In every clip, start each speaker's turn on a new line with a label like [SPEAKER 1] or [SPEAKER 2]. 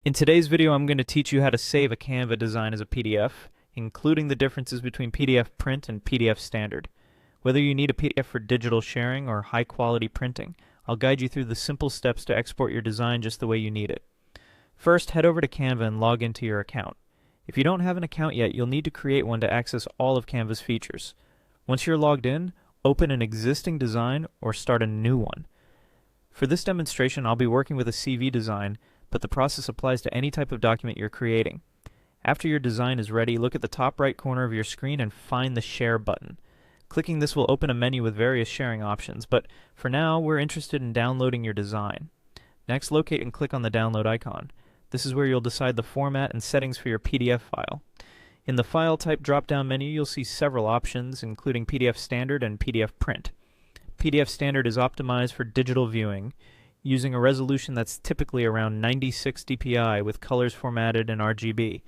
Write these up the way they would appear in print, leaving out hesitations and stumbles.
[SPEAKER 1] In today's video, I'm going to teach you how to save a Canva design as a PDF, including the differences between PDF print and PDF standard. Whether you need a PDF for digital sharing or high-quality printing, I'll guide you through the simple steps to export your design just the way you need it. First, head over to Canva and log into your account. If you don't have an account yet, you'll need to create one to access all of Canva's features. Once you're logged in, open an existing design or start a new one. For this demonstration, I'll be working with a CV design, but the process applies to any type of document you're creating. After your design is ready, look at the top right corner of your screen and find the Share button. Clicking this will open a menu with various sharing options, but for now, we're interested in downloading your design. Next, locate and click on the download icon. This is where you'll decide the format and settings for your PDF file. In the File Type drop-down menu, you'll see several options, including PDF Standard and PDF Print. PDF Standard is optimized for digital viewing, using a resolution that's typically around 96 dpi with colors formatted in RGB.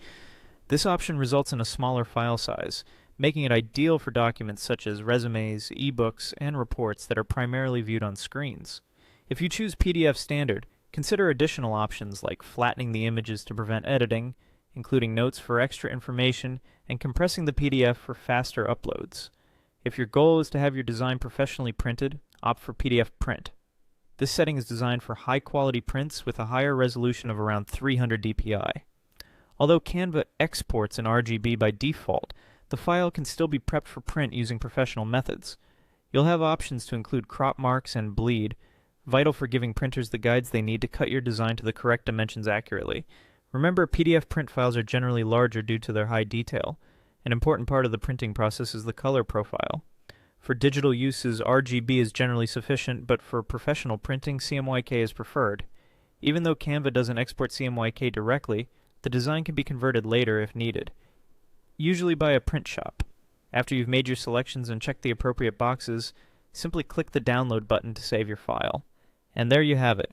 [SPEAKER 1] This option results in a smaller file size, making it ideal for documents such as resumes, ebooks, and reports that are primarily viewed on screens. If you choose PDF Standard, consider additional options like flattening the images to prevent editing, including notes for extra information, and compressing the PDF for faster uploads. If your goal is to have your design professionally printed, opt for PDF Print. This setting is designed for high-quality prints with a higher resolution of around 300 dpi. Although Canva exports in RGB by default, the file can still be prepped for print using professional methods. You'll have options to include crop marks and bleed, vital for giving printers the guides they need to cut your design to the correct dimensions accurately. Remember, PDF print files are generally larger due to their high detail. An important part of the printing process is the color profile. For digital uses, RGB is generally sufficient, but for professional printing, CMYK is preferred. Even though Canva doesn't export CMYK directly, the design can be converted later if needed, usually by a print shop. After you've made your selections and checked the appropriate boxes, simply click the download button to save your file. And there you have it.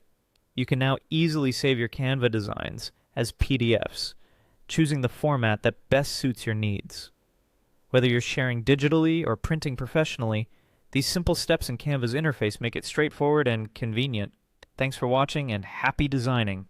[SPEAKER 1] You can now easily save your Canva designs as PDFs, choosing the format that best suits your needs. Whether you're sharing digitally or printing professionally, these simple steps in Canva's interface make it straightforward and convenient. Thanks for watching and happy designing!